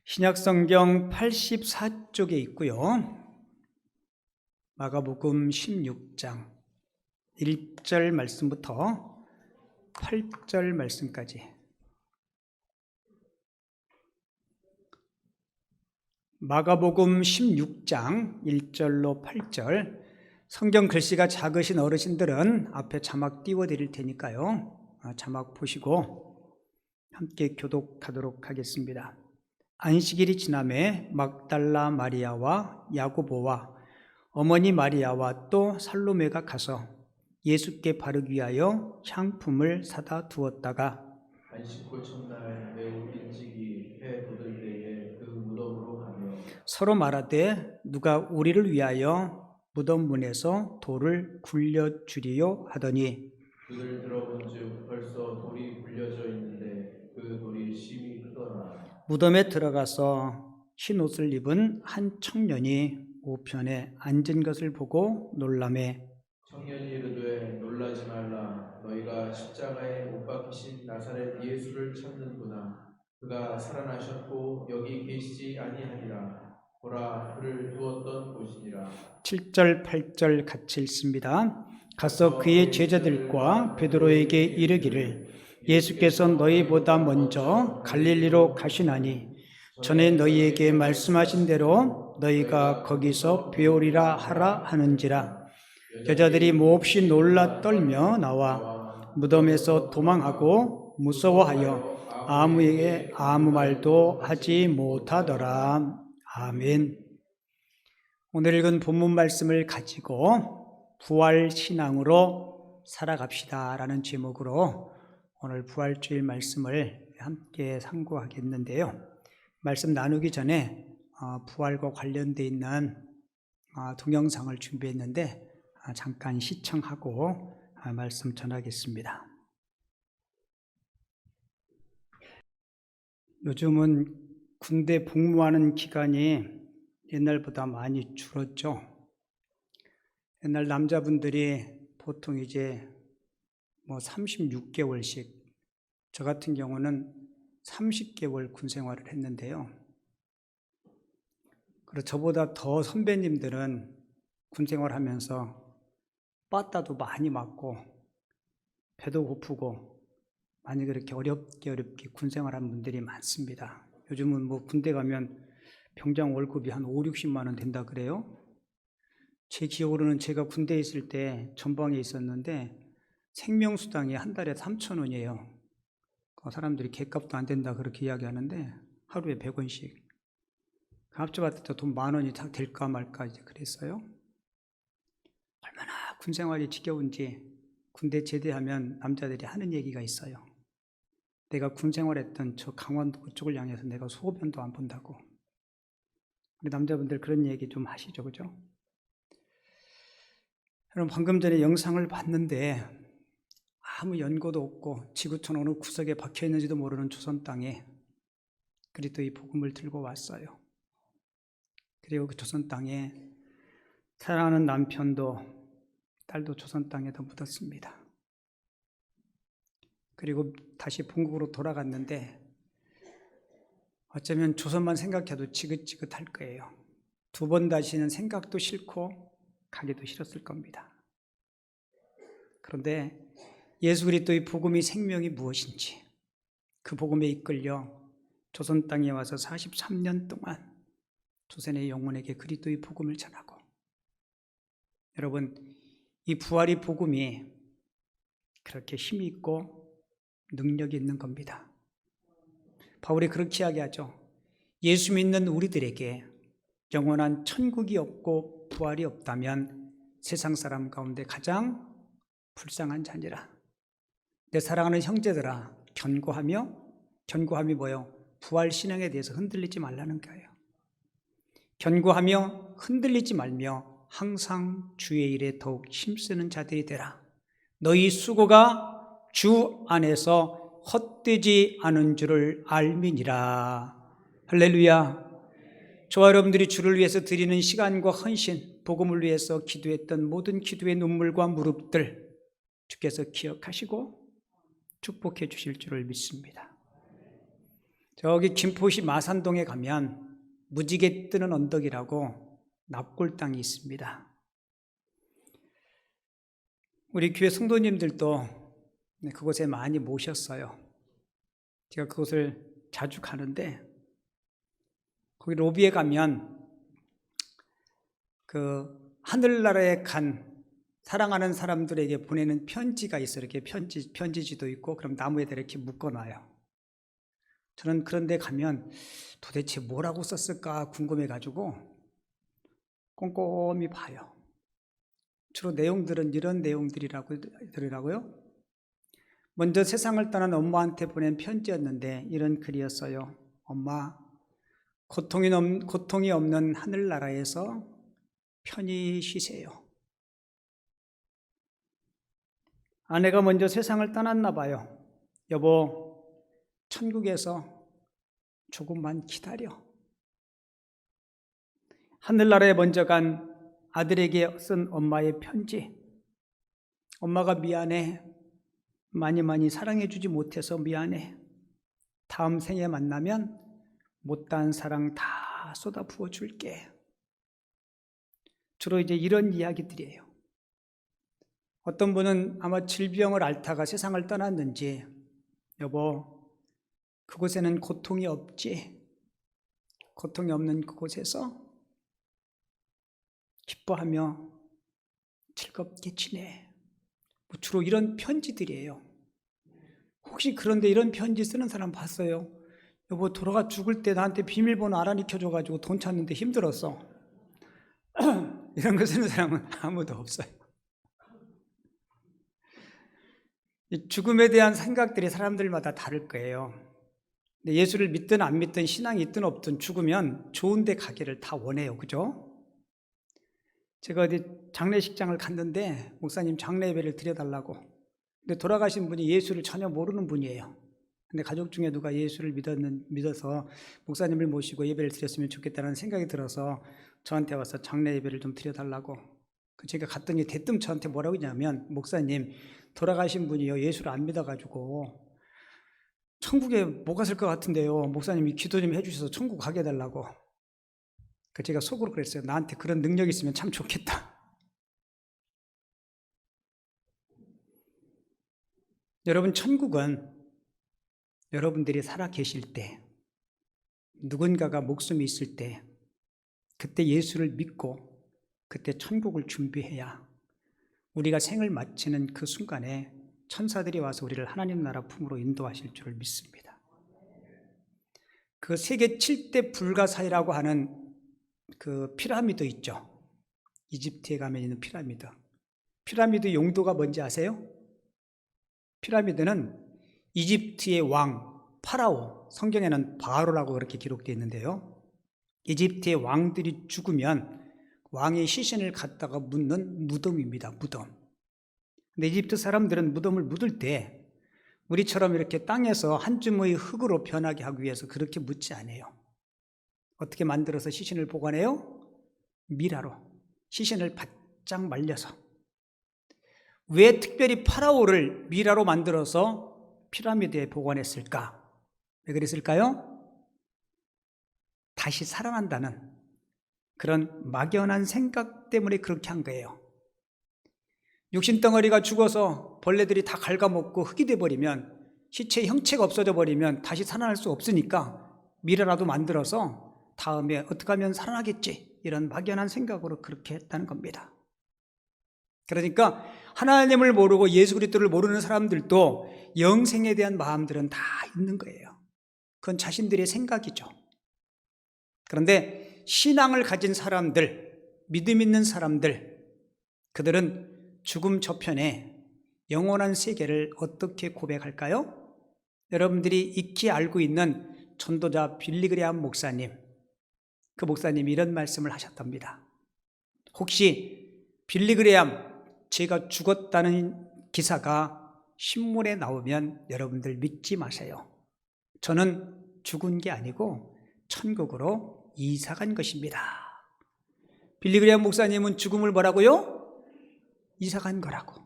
신약성경 84쪽에 있고요. 마가복음 16장 1절 말씀부터 8절 말씀까지. 마가복음 16장 1절로 8절. 성경 글씨가 작으신 어르신들은 앞에 자막 띄워드릴 테니까요. 자막 보시고 함께 교독하도록 하겠습니다. 안식일이 지나매 막달라 마리아와 야고보와 어머니 마리아와 또 살로메가 가서 예수께 바르기 위하여 향품을 사다 두었다가 안식 후 첫날 매우 일찍이 해 돋을 때에 그 무덤으로 가며 서로 말하되 누가 우리를 위하여 무덤 문에서 돌을 굴려주리요 하더니 그들 들어본즉 벌써 돌이 굴려져 있는데 그 돌이 심히 크더라. 무덤에 들어가서 흰 옷을 입은 한 청년이 우편에 앉은 것을 보고 놀라매 청년이 이르되 놀라지 말라. 너희가 십자가에 못 박히신 나사렛 예수를 찾는구나. 그가 살아나셨고 여기 계시지 아니하니라. 보라, 그를 두었던 곳이니라. 7절 8절 같이 읽습니다. 가서 그의 제자들과 베드로에게 이르기를 예수께서 너희보다 먼저 갈릴리로 가시나니 전에 너희에게 말씀하신 대로 너희가 거기서 배우리라 하라 하는지라. 여자들이 몹시 놀라 떨며 나와 무덤에서 도망하고 무서워하여 아무에게 아무 말도 하지 못하더라. 아멘. 오늘 읽은 본문 말씀을 가지고 부활 신앙으로 살아갑시다 라는 제목으로 오늘 부활주일 말씀을 함께 상고하겠는데요. 말씀 나누기 전에 부활과 관련되어 있는 동영상을 준비했는데 잠깐 시청하고 말씀 전하겠습니다. 요즘은 군대 복무하는 기간이 옛날보다 많이 줄었죠. 옛날 남자분들이 보통 이제 36개월씩, 저 같은 경우는 30개월 군 생활을 했는데요. 그리고 저보다 더 선배님들은 군 생활하면서 빠따도 많이 맞고 배도 고프고 많이 그렇게 어렵게 군 생활한 분들이 많습니다. 요즘은 군대 가면 병장 월급이 한 5, 60만 원 된다 그래요. 제 기억으로는 제가 군대에 있을 때 전방에 있었는데 생명수당이 한 달에 3,000원이에요. 사람들이 갯값도 안 된다 그렇게 이야기하는데 하루에 100원씩. 합쳐봤을 때 돈 10,000원이 다 될까 말까 이제 그랬어요. 얼마나 군 생활이 지겨운지 군대 제대하면 남자들이 하는 얘기가 있어요. 내가 군 생활했던 저 강원도 그쪽을 향해서 내가 소변도 안 본다고. 우리 남자분들 그런 얘기 좀 하시죠, 그죠? 여러분, 방금 전에 영상을 봤는데 아무 연고도 없고 지구촌 어느 구석에 박혀 있는지도 모르는 조선 땅에 그리스도의 복음을 들고 왔어요. 그리고 그 조선 땅에 사랑하는 남편도 딸도 조선 땅에다 묻었습니다. 그리고 다시 본국으로 돌아갔는데 어쩌면 조선만 생각해도 지긋지긋할 거예요. 2번 다시는 생각도 싫고 가기도 싫었을 겁니다. 그런데 예수 그리스도의 복음이 생명이 무엇인지 그 복음에 이끌려 조선 땅에 와서 43년 동안 조선의 영혼에게 그리스도의 복음을 전하고, 여러분, 이 부활의 복음이 그렇게 힘이 있고 능력이 있는 겁니다. 바울이 그렇게 이야기하죠. 예수 믿는 우리들에게 영원한 천국이 없고 부활이 없다면 세상 사람 가운데 가장 불쌍한 자니라. 내 사랑하는 형제들아, 견고함이 뭐예요? 부활 신앙에 대해서 흔들리지 말라는 거예요. 견고하며 흔들리지 말며 항상 주의 일에 더욱 힘쓰는 자들이 되라. 너희 수고가 주 안에서 헛되지 않은 줄을 알미니라. 할렐루야. 저와 여러분들이 주를 위해서 드리는 시간과 헌신, 복음을 위해서 기도했던 모든 기도의 눈물과 무릎들 주께서 기억하시고 축복해 주실 줄을 믿습니다. 저기 김포시 마산동에 가면 무지개 뜨는 언덕이라고 납골 땅이 있습니다. 우리 교회 성도님들도 그곳에 많이 모셨어요. 제가 그곳을 자주 가는데 거기 로비에 가면 그 하늘나라에 간 사랑하는 사람들에게 보내는 편지가 있어요. 이렇게 편지지도 있고 그럼 나무에다 이렇게 묶어놔요. 저는 그런 데 가면 도대체 뭐라고 썼을까 궁금해가지고 꼼꼼히 봐요. 주로 내용들은 이런 내용들이라고요. 먼저 세상을 떠난 엄마한테 보낸 편지였는데 이런 글이었어요. 엄마, 고통이 없는 하늘나라에서 편히 쉬세요. 아내가 먼저 세상을 떠났나 봐요. 여보, 천국에서 조금만 기다려. 하늘나라에 먼저 간 아들에게 쓴 엄마의 편지. 엄마가 미안해. 많이 사랑해주지 못해서 미안해. 다음 생에 만나면 못다한 사랑 다 쏟아 부어줄게. 주로 이제 이런 이야기들이에요. 어떤 분은 아마 질병을 앓다가 세상을 떠났는지, 여보, 그곳에는 고통이 없지. 고통이 없는 그곳에서 기뻐하며 즐겁게 지내. 주로 이런 편지들이에요. 혹시 그런데 이런 편지 쓰는 사람 봤어요? 여보, 돌아가 죽을 때 나한테 비밀번호 알아니켜줘가지고 돈 찾는데 힘들었어. 이런 거 쓰는 사람은 아무도 없어요. 이 죽음에 대한 생각들이 사람들마다 다를 거예요. 근데 예수를 믿든 안 믿든 신앙이 있든 없든 죽으면 좋은 데 가기를 다 원해요. 그죠? 제가 어디 장례식장을 갔는데 목사님 장례 예배를 드려달라고. 근데 돌아가신 분이 예수를 전혀 모르는 분이에요. 근데 가족 중에 누가 예수를 믿어서 목사님을 모시고 예배를 드렸으면 좋겠다는 생각이 들어서 저한테 와서 장례 예배를 좀 드려달라고. 제가 갔더니 대뜸 저한테 뭐라고 했냐면, 목사님, 돌아가신 분이요 예수를 안 믿어가지고 천국에 못 갔을 것 같은데요, 목사님이 기도 좀 해주셔서 천국 가게 해달라고. 제가 속으로 그랬어요. 나한테 그런 능력이 있으면 참 좋겠다. 여러분, 천국은 여러분들이 살아 계실 때, 누군가가 목숨이 있을 때, 그때 예수를 믿고 그때 천국을 준비해야 우리가 생을 마치는 그 순간에 천사들이 와서 우리를 하나님 나라 품으로 인도하실 줄을 믿습니다. 그 세계 7대 불가사의라고 하는 그 피라미드 있죠. 이집트에 가면 있는 피라미드. 피라미드 용도가 뭔지 아세요? 피라미드는 이집트의 왕 파라오, 성경에는 바로라고 그렇게 기록되어 있는데요. 이집트의 왕들이 죽으면 왕의 시신을 갖다가 묻는 무덤입니다. 무덤. 근데 이집트 사람들은 무덤을 묻을 때 우리처럼 이렇게 땅에서 한 줌의 흙으로 변하게 하기 위해서 그렇게 묻지 않아요. 어떻게 만들어서 시신을 보관해요? 미라로 시신을 바짝 말려서. 왜 특별히 파라오를 미라로 만들어서 피라미드에 보관했을까? 왜 그랬을까요? 다시 살아난다는 그런 막연한 생각 때문에 그렇게 한 거예요. 육신덩어리가 죽어서 벌레들이 다 갉아먹고 흙이 돼버리면, 시체의 형체가 없어져 버리면 다시 살아날 수 없으니까 미라라도 만들어서 다음에 어떻게 하면 살아나겠지, 이런 막연한 생각으로 그렇게 했다는 겁니다. 그러니까 하나님을 모르고 예수 그리스도를 모르는 사람들도 영생에 대한 마음들은 다 있는 거예요. 그건 자신들의 생각이죠. 그런데 신앙을 가진 사람들, 믿음 있는 사람들, 그들은 죽음 저편에 영원한 세계를 어떻게 고백할까요? 여러분들이 익히 알고 있는 전도자 빌리그레암 목사님, 그 목사님이 이런 말씀을 하셨답니다. 혹시 빌리그레암 제가 죽었다는 기사가 신문에 나오면 여러분들 믿지 마세요. 저는 죽은 게 아니고 천국으로 이사간 것입니다. 빌리그레암 목사님은 죽음을 뭐라고요? 이사간 거라고.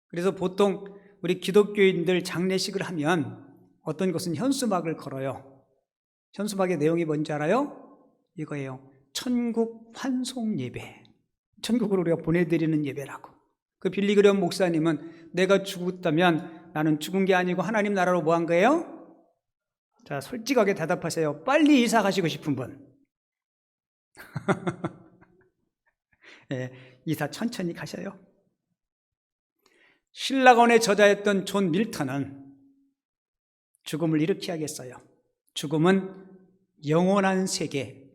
그래서 보통 우리 기독교인들 장례식을 하면 어떤 곳은 현수막을 걸어요. 현수막의 내용이 뭔지 알아요? 이거예요. 천국 환송 예배. 천국으로 우리가 보내드리는 예배라고. 그 빌리 그레엄 목사님은 내가 죽었다면 나는 죽은 게 아니고 하나님 나라로 뭐 한 거예요? 자, 솔직하게 대답하세요. 빨리 이사 가시고 싶은 분. 예, 이사 천천히 가셔요. 신라건의 저자였던 존 밀턴은 죽음을 이렇게 하겠어요. 죽음은 영원한 세계,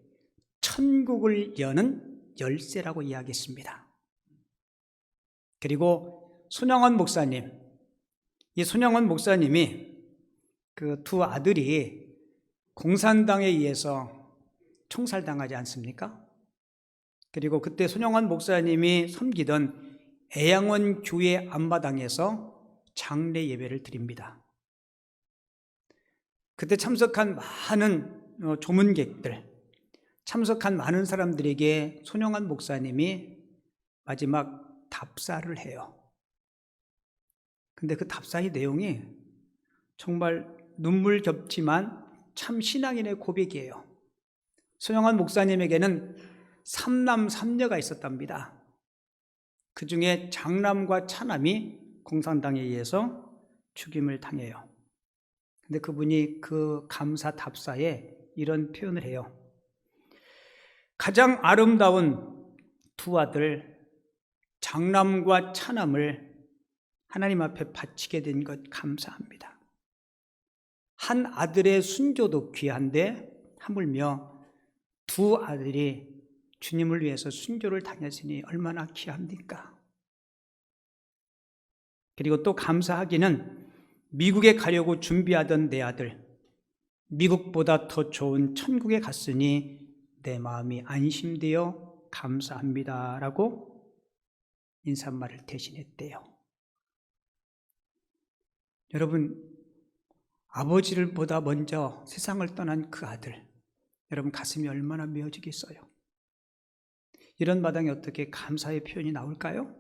천국을 여는 열쇠라고 이야기했습니다. 그리고 손영원 목사님, 이 손영원 목사님이 그 두 아들이 공산당에 의해서 총살당하지 않습니까? 그리고 그때 손영원 목사님이 섬기던 애양원 교회 앞마당에서 장례 예배를 드립니다. 그때 참석한 많은 조문객들, 참석한 많은 사람들에게 손영원 목사님이 마지막 답사를 해요. 근데 그 답사의 내용이 정말 눈물 겹지만 참 신앙인의 고백이에요. 손영원 목사님에게는 3남 3녀가 있었답니다. 그 중에 장남과 차남이 공산당에 의해서 죽임을 당해요. 근데 그분이 그 감사 답사에 이런 표현을 해요. 가장 아름다운 두 아들 장남과 차남을 하나님 앞에 바치게 된 것 감사합니다. 한 아들의 순교도 귀한데 하물며 두 아들이 주님을 위해서 순교를 당했으니 얼마나 귀합니까? 그리고 또 감사하기는 미국에 가려고 준비하던 내 아들, 미국보다 더 좋은 천국에 갔으니 내 마음이 안심되어 감사합니다라고 인사말을 대신했대요. 여러분, 아버지를 보다 먼저 세상을 떠난 그 아들, 여러분 가슴이 얼마나 메어지겠어요? 이런 마당에 어떻게 감사의 표현이 나올까요?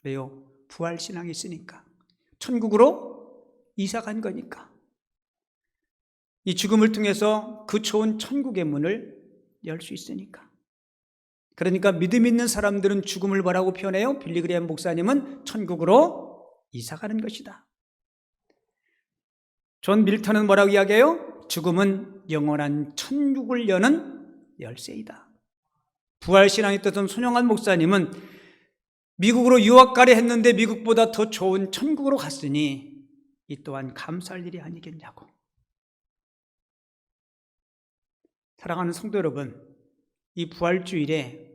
왜요? 부활신앙이 있으니까. 천국으로 이사간 거니까. 이 죽음을 통해서 그 좋은 천국의 문을 열 수 있으니까. 그러니까 믿음 있는 사람들은 죽음을 뭐라고 표현해요? 빌리 그레엄 목사님은 천국으로 이사가는 것이다. 존 밀턴은 뭐라고 이야기해요? 죽음은 영원한 천국을 여는 열쇠이다. 부활신앙이 떴던 손영환 목사님은 미국으로 유학 가려 했는데 미국보다 더 좋은 천국으로 갔으니 이 또한 감사할 일이 아니겠냐고. 사랑하는 성도 여러분, 이 부활주일에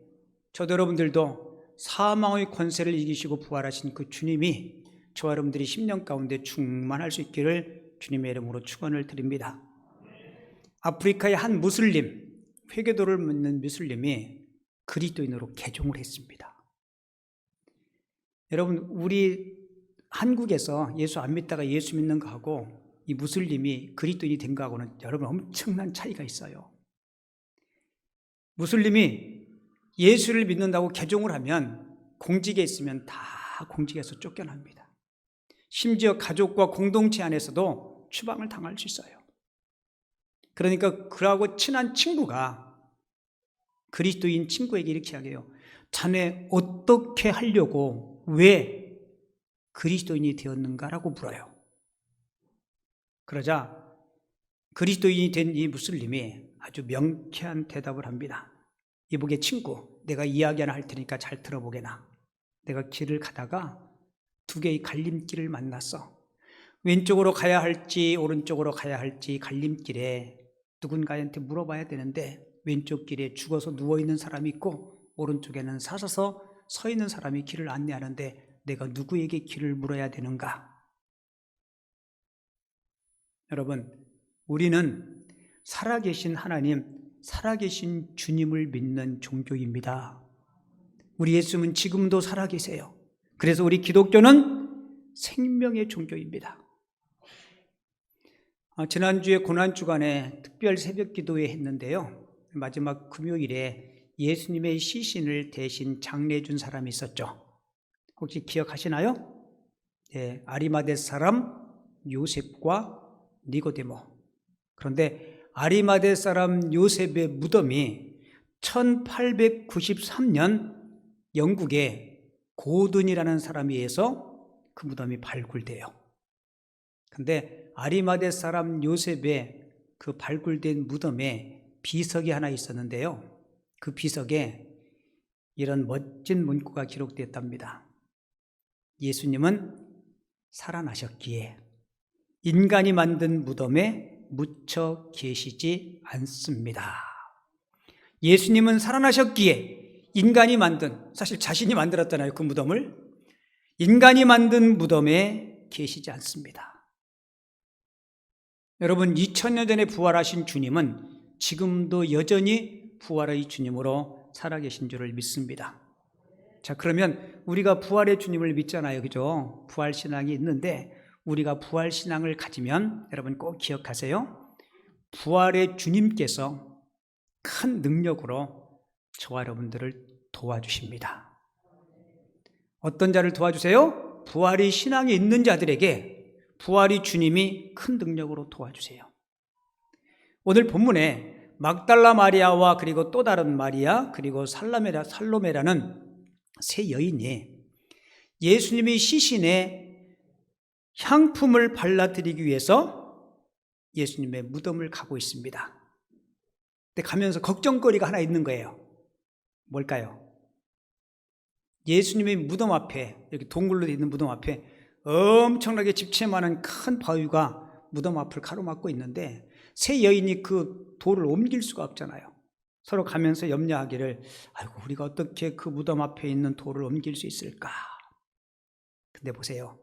저도 여러분들도 사망의 권세를 이기시고 부활하신 그 주님이 저와 여러분들이 10년 가운데 충만할 수 있기를 주님의 이름으로 축원을 드립니다. 아프리카의 한 무슬림, 회개도를 믿는 무슬림이 그리스도인으로 개종을 했습니다. 여러분, 우리 한국에서 예수 안 믿다가 예수 믿는 거하고 이 무슬림이 그리스도인이 된 거하고는 여러분 엄청난 차이가 있어요. 무슬림이 예수를 믿는다고 개종을 하면 공직에 있으면 다 공직에서 쫓겨납니다. 심지어 가족과 공동체 안에서도 추방을 당할 수 있어요. 그러니까 그하고 친한 친구가 그리스도인 친구에게 이렇게 이야기해요. 자네 어떻게 하려고 왜 그리스도인이 되었는가라고 물어요. 그러자 그리스도인이 된 이 무슬림이 아주 명쾌한 대답을 합니다. 이보게 친구, 내가 이야기 하나 할 테니까 잘 들어보게나. 내가 길을 가다가 두 개의 갈림길을 만났어. 왼쪽으로 가야 할지 오른쪽으로 가야 할지 갈림길에 누군가한테 물어봐야 되는데 왼쪽 길에 죽어서 누워있는 사람이 있고 오른쪽에는 사서서 서 있는 사람이 길을 안내하는데 내가 누구에게 길을 물어야 되는가? 여러분, 우리는 살아계신 하나님, 살아계신 주님을 믿는 종교입니다. 우리 예수님은 지금도 살아계세요. 그래서 우리 기독교는 생명의 종교입니다. 지난주에 고난주간에 특별 새벽 기도회 했는데요. 마지막 금요일에 예수님의 시신을 대신 장례해 준 사람이 있었죠. 혹시 기억하시나요? 네, 아리마대 사람 요셉과 니고데모. 그런데 아리마대 사람 요셉의 무덤이 1893년 영국의 고든이라는 사람에 의해서 그 무덤이 발굴돼요. 근데 아리마대 사람 요셉의 그 발굴된 무덤에 비석이 하나 있었는데요. 그 비석에 이런 멋진 문구가 기록되었답니다. 예수님은 살아나셨기에 인간이 만든 무덤에 묻혀 계시지 않습니다. 예수님은 살아나셨기에 인간이 만든, 사실 자신이 만들었잖아요, 그 무덤을. 인간이 만든 무덤에 계시지 않습니다. 여러분, 2000년 전에 부활하신 주님은 지금도 여전히 부활의 주님으로 살아계신 줄을 믿습니다. 자, 그러면 우리가 부활의 주님을 믿잖아요, 그죠? 부활신앙이 있는데 우리가 부활신앙을 가지면 여러분 꼭 기억하세요. 부활의 주님께서 큰 능력으로 저와 여러분들을 도와주십니다. 어떤 자를 도와주세요? 부활의 신앙이 있는 자들에게 부활의 주님이 큰 능력으로 도와주세요. 오늘 본문에 막달라 마리아와 그리고 또 다른 마리아 그리고 살로메라는 세 여인이 예수님의 시신에 향품을 발라드리기 위해서 예수님의 무덤을 가고 있습니다. 근데 가면서 걱정거리가 하나 있는 거예요. 뭘까요? 예수님의 무덤 앞에, 이렇게 동굴로 있는 무덤 앞에 엄청나게 집채만한 큰 바위가 무덤 앞을 가로막고 있는데 세 여인이 그 돌을 옮길 수가 없잖아요. 서로 가면서 염려하기를, 아이고, 우리가 어떻게 그 무덤 앞에 있는 돌을 옮길 수 있을까? 근데 보세요.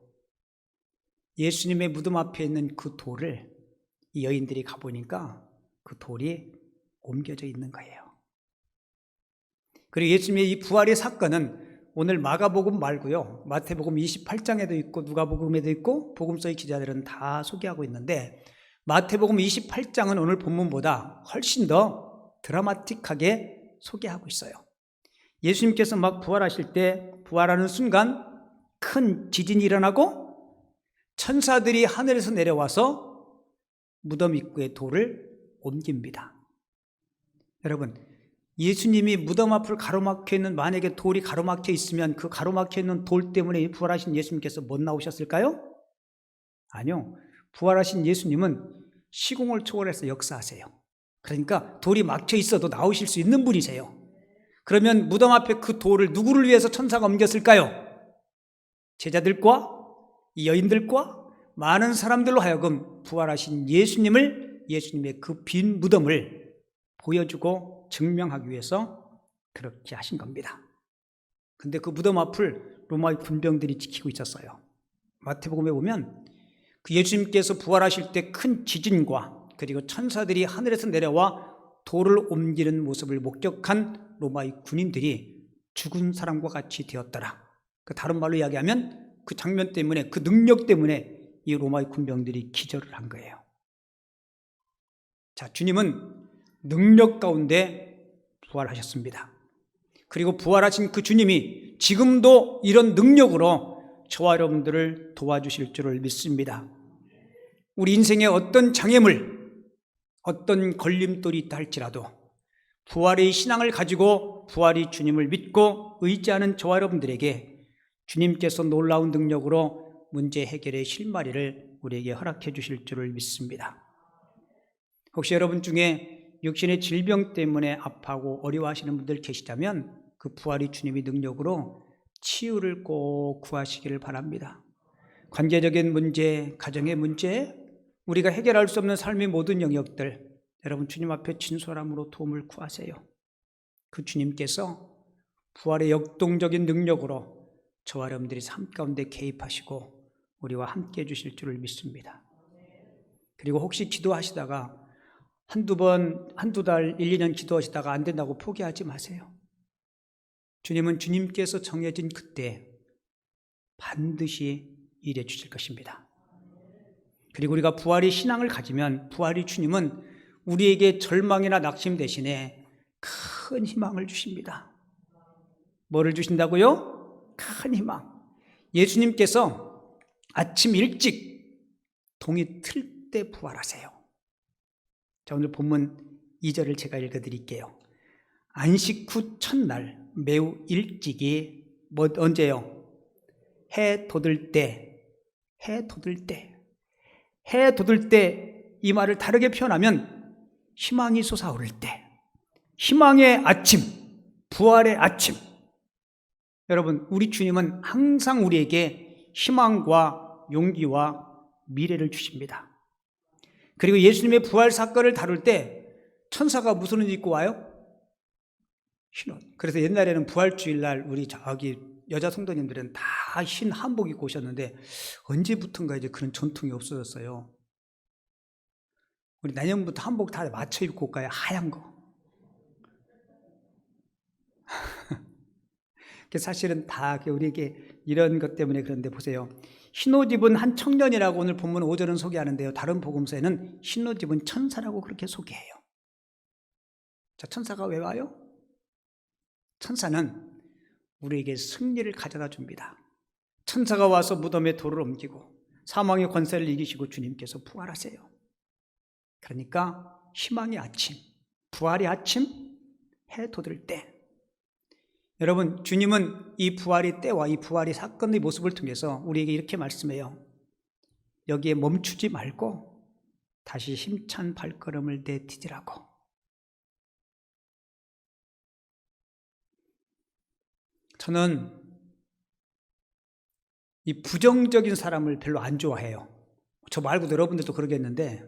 예수님의 무덤 앞에 있는 그 돌을 이 여인들이 가보니까 그 돌이 옮겨져 있는 거예요. 그리고 예수님의 이 부활의 사건은 오늘 마가복음 말고요, 마태복음 28장에도 있고 누가복음에도 있고 복음서의 기자들은 다 소개하고 있는데 마태복음 28장은 오늘 본문보다 훨씬 더 드라마틱하게 소개하고 있어요. 예수님께서 막 부활하실 때 부활하는 순간 큰 지진이 일어나고 천사들이 하늘에서 내려와서 무덤 입구의 돌을 옮깁니다. 여러분, 예수님이 무덤 앞을 가로막혀 있는, 만약에 돌이 가로막혀 있으면 그 가로막혀 있는 돌 때문에 부활하신 예수님께서 못 나오셨을까요? 아니요. 부활하신 예수님은 시공을 초월해서 역사하세요. 그러니까 돌이 막혀 있어도 나오실 수 있는 분이세요. 그러면 무덤 앞에 그 돌을 누구를 위해서 천사가 옮겼을까요? 제자들과 이 여인들과 많은 사람들로 하여금 부활하신 예수님의 그 빈 무덤을 보여주고 증명하기 위해서 그렇게 하신 겁니다. 근데 그 무덤 앞을 로마의 군병들이 지키고 있었어요. 마태복음에 보면 그 예수님께서 부활하실 때 큰 지진과 그리고 천사들이 하늘에서 내려와 돌을 옮기는 모습을 목격한 로마의 군인들이 죽은 사람과 같이 되었더라. 그 다른 말로 이야기하면 그 장면 때문에, 그 능력 때문에 이 로마의 군병들이 기절을 한 거예요. 자, 주님은 능력 가운데 부활하셨습니다. 그리고 부활하신 그 주님이 지금도 이런 능력으로 저와 여러분들을 도와주실 줄을 믿습니다. 우리 인생에 어떤 장애물, 어떤 걸림돌이 있다 할지라도 부활의 신앙을 가지고 부활의 주님을 믿고 의지하는 저와 여러분들에게 주님께서 놀라운 능력으로 문제 해결의 실마리를 우리에게 허락해 주실 줄을 믿습니다. 혹시 여러분 중에 육신의 질병 때문에 아파하고 어려워하시는 분들 계시다면 그 부활의 주님의 능력으로 치유를 꼭 구하시기를 바랍니다. 관계적인 문제, 가정의 문제, 우리가 해결할 수 없는 삶의 모든 영역들, 여러분 주님 앞에 진솔함으로 도움을 구하세요. 그 주님께서 부활의 역동적인 능력으로 저와 여러분들이 삶 가운데 개입하시고 우리와 함께 해주실 줄을 믿습니다. 그리고 혹시 기도하시다가 한두 달, 1, 2년 기도하시다가 안 된다고 포기하지 마세요. 주님은 주님께서 정해진 그때 반드시 일해 주실 것입니다. 그리고 우리가 부활의 신앙을 가지면 부활의 주님은 우리에게 절망이나 낙심 대신에 큰 희망을 주십니다. 뭐를 주신다고요? 큰 희망. 예수님께서 아침 일찍 동이 틀 때 부활하세요. 자, 오늘 본문 2절을 제가 읽어드릴게요. 안식 후 첫날 매우 일찍이 언제요? 해 돋을 때, 해 돋을 때, 해 돋을 때, 이 말을 다르게 표현하면 희망이 솟아오를 때, 희망의 아침, 부활의 아침. 여러분, 우리 주님은 항상 우리에게 희망과 용기와 미래를 주십니다. 그리고 예수님의 부활 사건을 다룰 때 천사가 무슨 옷 입고 와요? 흰 옷. 그래서 옛날에는 부활주일날 우리 저기 여자 성도님들은 다 흰 한복 입고 오셨는데 언제부턴가 이제 그런 전통이 없어졌어요. 우리 내년부터 한복 다 맞춰 입고 올까요? 하얀 거. 사실은 다 우리에게 이런 것 때문에 그런데 보세요. 흰옷 입은 한 청년이라고 오늘 본문 5절은 소개하는데요. 다른 복음서에는 흰옷 입은 천사라고 그렇게 소개해요. 자, 천사가 왜 와요? 천사는 우리에게 승리를 가져다 줍니다. 천사가 와서 무덤에 돌을 옮기고 사망의 권세를 이기시고 주님께서 부활하세요. 그러니까 희망의 아침, 부활의 아침, 해 돋을 때. 여러분, 주님은 이 부활의 때와 이 부활의 사건의 모습을 통해서 우리에게 이렇게 말씀해요. 여기에 멈추지 말고 다시 힘찬 발걸음을 내디디라고. 저는 이 부정적인 사람을 별로 안 좋아해요. 저 말고도 여러분들도 그러겠는데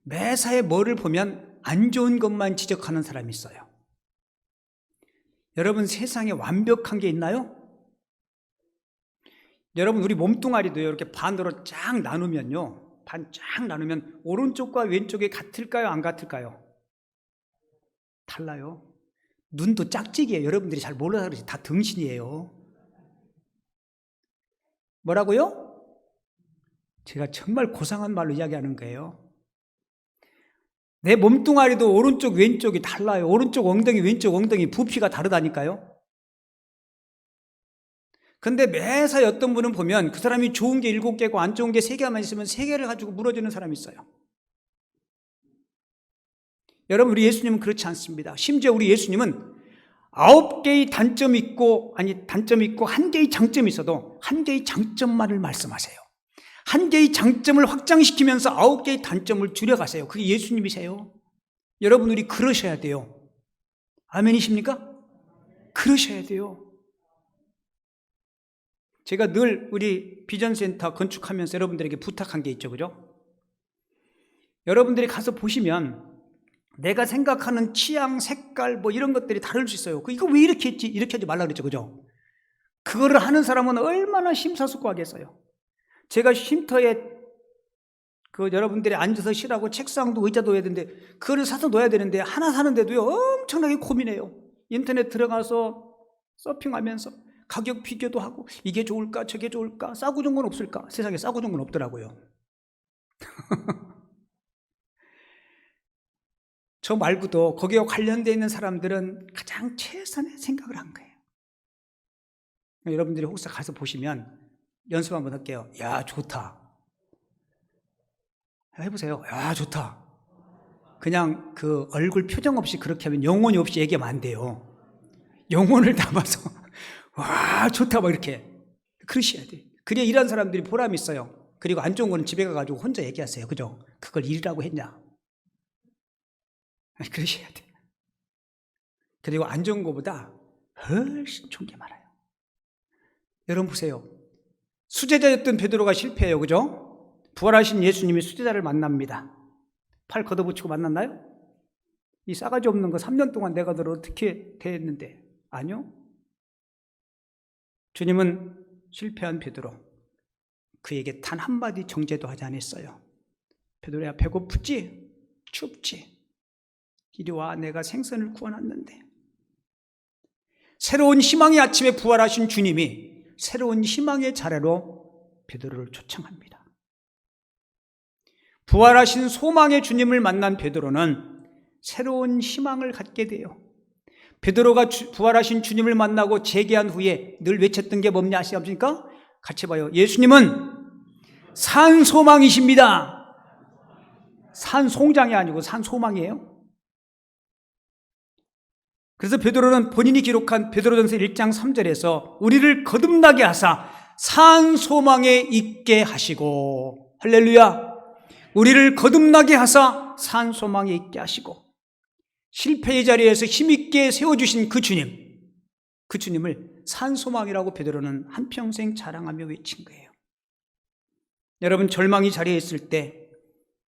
매사에 뭐를 보면 안 좋은 것만 지적하는 사람이 있어요. 여러분, 세상에 완벽한 게 있나요? 여러분, 우리 몸뚱아리도요, 이렇게 반으로 쫙 나누면요, 반 쫙 나누면 오른쪽과 왼쪽이 같을까요? 안 같을까요? 달라요. 눈도 짝짓기예요. 여러분들이 잘 몰라서 그러지 다 등신이에요. 뭐라고요? 제가 정말 고상한 말로 이야기하는 거예요. 내 몸뚱아리도 오른쪽 왼쪽이 달라요. 오른쪽 엉덩이 왼쪽 엉덩이 부피가 다르다니까요. 근데 매사에 어떤 분은 보면 그 사람이 좋은 게 7개고 안 좋은 게 3개만 있으면 3개를 가지고 무너지는 사람이 있어요. 여러분, 우리 예수님은 그렇지 않습니다. 심지어 우리 예수님은 9개의 단점이 있고 1개의 장점이 있어도 1개의 장점만을 말씀하세요. 1개의 장점을 확장시키면서 9개의 단점을 줄여가세요. 그게 예수님이세요. 여러분, 우리 그러셔야 돼요. 아멘이십니까? 그러셔야 돼요. 제가 늘 우리 비전센터 건축하면서 여러분들에게 부탁한 게 있죠, 그죠? 여러분들이 가서 보시면 내가 생각하는 취향, 색깔 뭐 이런 것들이 다를 수 있어요. 이거 왜 이렇게 했지? 이렇게 하지 말라 그랬죠, 그죠? 그거를 하는 사람은 얼마나 심사숙고하겠어요. 제가 쉼터에 여러분들이 앉아서 쉬라고 책상도 의자도 해야 되는데 그거를 사서 놓아야 되는데 하나 사는데도요 엄청나게 고민해요. 인터넷 들어가서 서핑하면서 가격 비교도 하고 이게 좋을까 저게 좋을까 싸고 좋은 건 없을까? 세상에 싸고 좋은 건 없더라고요. 저 말고도 거기에 관련되어 있는 사람들은 가장 최선의 생각을 한 거예요. 여러분들이 혹시 가서 보시면 연습 한번 할게요. 야, 좋다. 해보세요. 야, 좋다. 그냥 그 얼굴 표정 없이 그렇게 하면 영혼이 없이 얘기하면 안 돼요. 영혼을 담아서 와, 좋다 막 이렇게 그러셔야 돼요. 그래야 이런 사람들이 보람이 있어요. 그리고 안 좋은 거는 집에 가가지고 혼자 얘기하세요. 그죠? 그걸 일이라고 했냐? 그러셔야 돼요. 그리고 안 좋은 것보다 훨씬 좋은 게 많아요. 여러분 보세요. 수제자였던 베드로가 실패해요. 그죠? 부활하신 예수님이 수제자를 만납니다. 팔 걷어붙이고 만났나요? 이 싸가지 없는 거 3년 동안 내가 너를 어떻게 대했는데? 아니요. 주님은 실패한 베드로, 그에게 단 한마디 정죄도 하지 않았어요. 베드로야, 배고프지? 춥지? 이리 와, 내가 생선을 구워놨는데. 새로운 희망의 아침에 부활하신 주님이 새로운 희망의 자리로 베드로를 초청합니다. 부활하신 소망의 주님을 만난 베드로는 새로운 희망을 갖게 돼요. 베드로가 부활하신 주님을 만나고 재개한 후에 늘 외쳤던 게 뭐냐 아십니까? 같이 봐요. 예수님은 산 소망이십니다. 산송장이 아니고 산소망이에요. 그래서 베드로는 본인이 기록한 베드로전서 1장 3절에서 우리를 거듭나게 하사 산소망에 있게 하시고, 할렐루야, 우리를 거듭나게 하사 산소망에 있게 하시고, 실패의 자리에서 힘있게 세워주신 그 주님을 산소망이라고 베드로는 한평생 자랑하며 외친 거예요. 여러분, 절망이 자리에 있을 때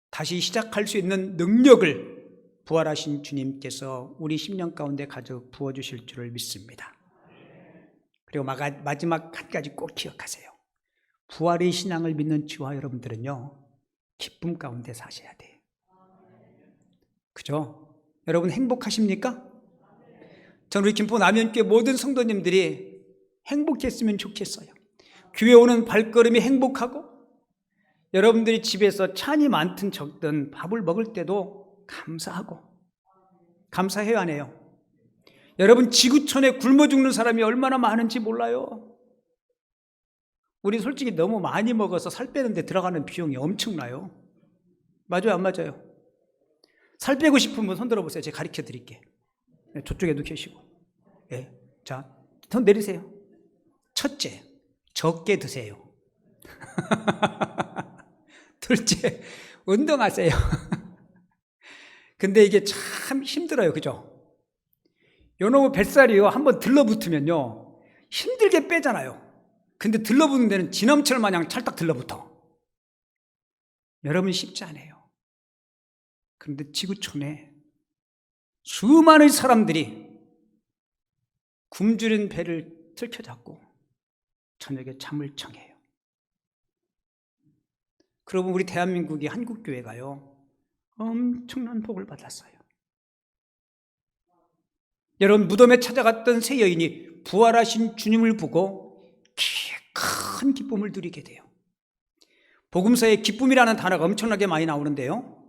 다시 시작할 수 있는 능력을 부활하신 주님께서 우리 심령 가운데 가져 부어주실 줄을 믿습니다. 그리고 마지막 한 가지 꼭 기억하세요. 부활의 신앙을 믿는 저와 여러분들은요, 기쁨 가운데 사셔야 돼요. 그죠? 여러분 행복하십니까? 저는 우리 김포 남현교회 모든 성도님들이 행복했으면 좋겠어요. 교회 오는 발걸음이 행복하고, 여러분들이 집에서 찬이 많든 적든 밥을 먹을 때도 감사하고, 감사해요, 안 해요? 여러분, 지구촌에 굶어 죽는 사람이 얼마나 많은지 몰라요. 우리 솔직히 너무 많이 먹어서 살 빼는데 들어가는 비용이 엄청나요. 맞아요, 안 맞아요? 살 빼고 싶은 분 손 들어보세요. 제가 가르쳐 드릴게요. 저쪽에도 계시고. 예. 자, 손 내리세요. 첫째, 적게 드세요. 둘째, 운동하세요. 근데 이게 참 힘들어요. 그죠? 요놈의 뱃살이요, 한번 들러붙으면요, 힘들게 빼잖아요. 근데 들러붙는 데는 지남철 마냥 찰딱 들러붙어. 여러분, 쉽지 않아요. 그런데 지구촌에 수많은 사람들이 굶주린 배를 들켜잡고 저녁에 잠을 청해요. 그러면 우리 대한민국의 한국교회가요, 엄청난 복을 받았어요. 여러분, 무덤에 찾아갔던 새 여인이 부활하신 주님을 보고 큰 기쁨을 누리게 돼요. 복음서에 기쁨이라는 단어가 엄청나게 많이 나오는데요,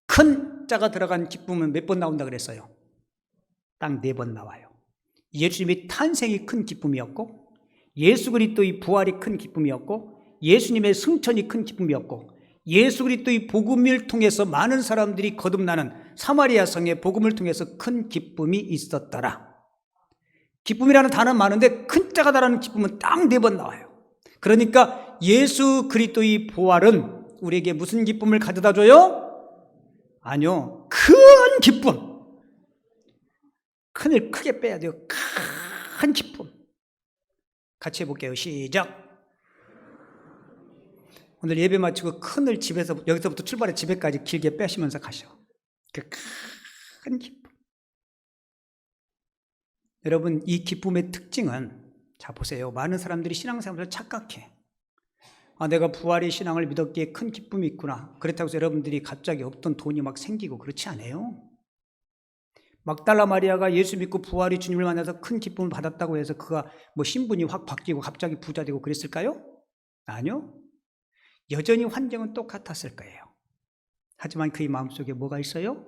큰 자가 들어간 기쁨은 몇 번 나온다 그랬어요? 딱 4번 나와요. 예수님의 탄생이 큰 기쁨이었고, 예수 그리스도의 부활이 큰 기쁨이었고, 예수님의 승천이 큰 기쁨이었고, 예수 그리스도의 복음을 통해서 많은 사람들이 거듭나는 사마리아 성의 복음을 통해서 큰 기쁨이 있었더라. 기쁨이라는 단어는 많은데 큰 자가 달하는 기쁨은 딱 4번 나와요. 그러니까 예수 그리스도의 부활은 우리에게 무슨 기쁨을 가져다 줘요? 아니요, 큰 기쁨. 큰을 크게 빼야 돼요. 큰 기쁨. 같이 해볼게요. 시작. 오늘 예배 마치고 큰을 집에서, 여기서부터 출발해 집에까지 길게 빼시면서 가셔. 그 큰 기쁨. 여러분, 이 기쁨의 특징은, 자 보세요. 많은 사람들이 신앙생활을 착각해. 내가 부활의 신앙을 믿었기에 큰 기쁨이 있구나. 그렇다고 해서 여러분들이 갑자기 없던 돈이 막 생기고 그렇지 않아요. 막달라 마리아가 예수 믿고 부활의 주님을 만나서 큰 기쁨을 받았다고 해서 그가 뭐 신분이 확 바뀌고 갑자기 부자 되고 그랬을까요? 아니요. 여전히 환경은 똑같았을 거예요. 하지만 그의 마음속에 뭐가 있어요?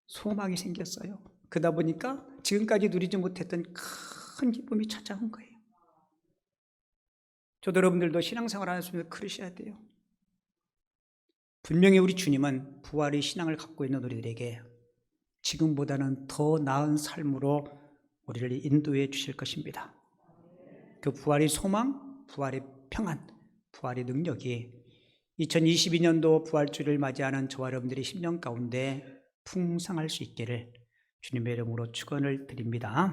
소망이 생겼어요. 그러다 보니까 지금까지 누리지 못했던 큰 기쁨이 찾아온 거예요. 저도 여러분들도 신앙생활 하시면서 그러셔야 돼요. 분명히 우리 주님은 부활의 신앙을 갖고 있는 우리들에게 지금보다는 더 나은 삶으로 우리를 인도해 주실 것입니다. 그 부활의 소망, 부활의 평안, 부활의 능력이 2022년도 부활주를 맞이하는 저와 여러분들의 심령 가운데 풍성할 수 있기를 주님의 이름으로 축원을 드립니다.